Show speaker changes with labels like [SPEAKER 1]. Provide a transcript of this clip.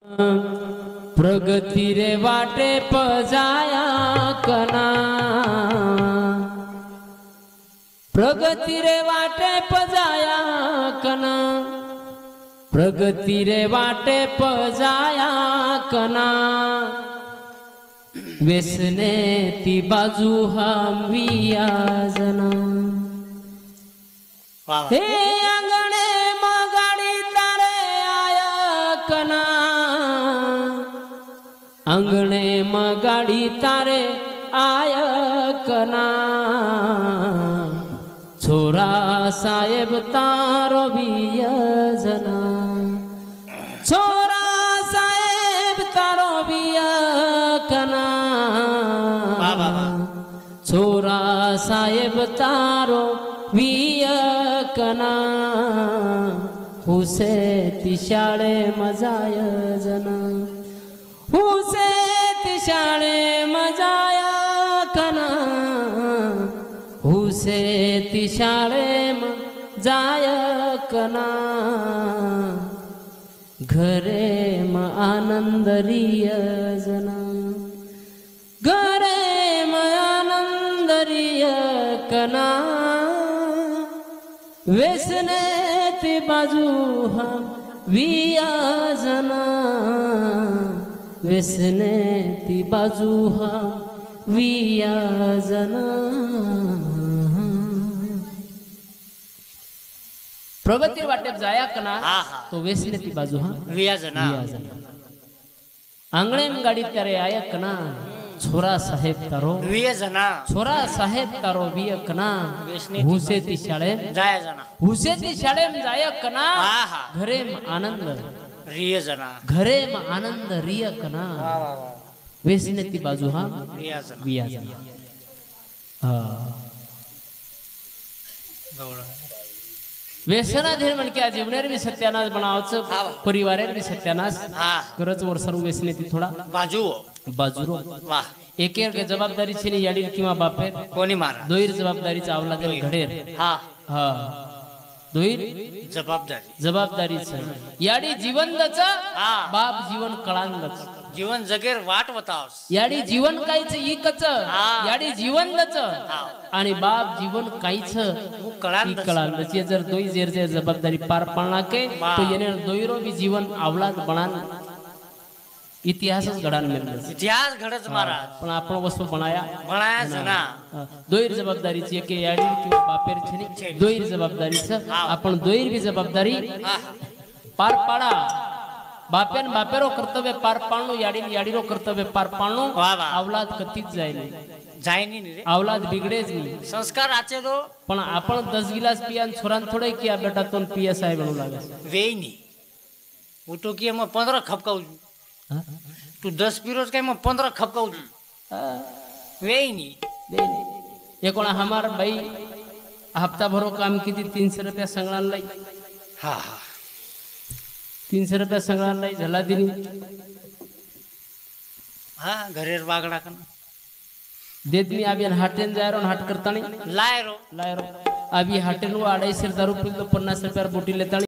[SPEAKER 1] प्रगति रे वाटे पजाया कना, प्रगति रे वाटे पजाया कना, प्रगति रे वाटे पजाया कना। वेसने ती बाजू हम वियाजना हे अंगणे मगाडी तारे आया कना, अंगणे मगाडी तारे आया कना। छोरा साहेब तारो वियाजना, छोरा साहेब तारो वियाकना, छोरा साहेब तारो वियाकना। हुसे ती शाळे मजाय जना, हुसे ती शाळे मजाया कना, हुसे ती शाळे मजाय कना। घरे म आनंद रियजना, घरे म आनंद रियकना। वेसने ती बाजू हम वियाजना, वेसने ती बाजू हम वियाजना। प्रगती वाटेत जाया कना तो वेसने ती बाजू हा
[SPEAKER 2] वियाजना।
[SPEAKER 1] आंगणे गाडी त्यारे आया कना, छोरा साहेब तारो
[SPEAKER 2] वियाजना,
[SPEAKER 1] छोरा साहेब तारो वियकना। हुसे ती शाळे
[SPEAKER 2] जायाजना,
[SPEAKER 1] हुसे ती शाळे जाया कना। घरे म आनंद
[SPEAKER 2] रियजना,
[SPEAKER 1] घरे म आनंद रियकना। वेसने ती बाजू हा
[SPEAKER 2] वियाजना
[SPEAKER 1] वियाजना। हा व्यसनाधीन म्हणके आज जीवनार भी सत्यानाश बनावचं, परिवारात भी सत्यानाश करच वर सर्व व्यसने ती थोडा
[SPEAKER 2] बाजू
[SPEAKER 1] बाजूरो।
[SPEAKER 2] वाह
[SPEAKER 1] एक जबाबदारी छे याडी किंवा बापेर
[SPEAKER 2] कोणी मारा
[SPEAKER 1] दोईर जबाबदारीचा अवलाद घडेर।
[SPEAKER 2] हा
[SPEAKER 1] हा दोईर
[SPEAKER 2] जबाबदारी
[SPEAKER 1] जबाबदारी छे याडी जीवनदच बाप जीवन कळांदच
[SPEAKER 2] जीवन जगेर वाट वतावस।
[SPEAKER 1] याडी जीवन कायच इकच याडी जीवनदच आणि बाप जीवन कायच कळांदच। ये जर दोई जेर जे जबाबदारी पार पाडना के तो येने दोईरो भी जीवन अवलाद बनान इतिहासच घडान मिळणार।
[SPEAKER 2] इतिहास घडच महाराज
[SPEAKER 1] पण आपण वस्तू
[SPEAKER 2] बनाया जना।
[SPEAKER 1] दोईर जबाबदारीची एक याडी किंवा बापेर छे दोईर जबाबदारीच आपण दोईर भी जबाबदारी पार पाडा। बापेन बापेरो कर्तव्य पार पाडणो, याडी याडीरो कर्तव्य पार पाडणो। अवलाद कतीच जायनी
[SPEAKER 2] जायनी रे,
[SPEAKER 1] अवलाद बिगडेच नी।
[SPEAKER 2] संस्कार आचे दो
[SPEAKER 1] पण आपण 10 गिलास पियान छोरान थोडे किया बेटा तोन पीएसआय बनू लागे
[SPEAKER 2] वेईनी। उठो की म 15 खपकाऊ तू 10 पिरोज काय म 15 खपकाऊ वेईनी।
[SPEAKER 1] ये कोणा हमार भाई हफ्ता भरो काम की 300 रुपया संगळान लाई।
[SPEAKER 2] हा हा
[SPEAKER 1] 300 रुपया संगळान लाई झाला दिनी।
[SPEAKER 2] हा घरेर वागडा कन
[SPEAKER 1] देदमी आबियन हाटेन जायरो हाट करतानी
[SPEAKER 2] लायरो
[SPEAKER 1] लायरो अभी हाटेन 250 दारू पिल 50 रुपया बोटी लेतानी।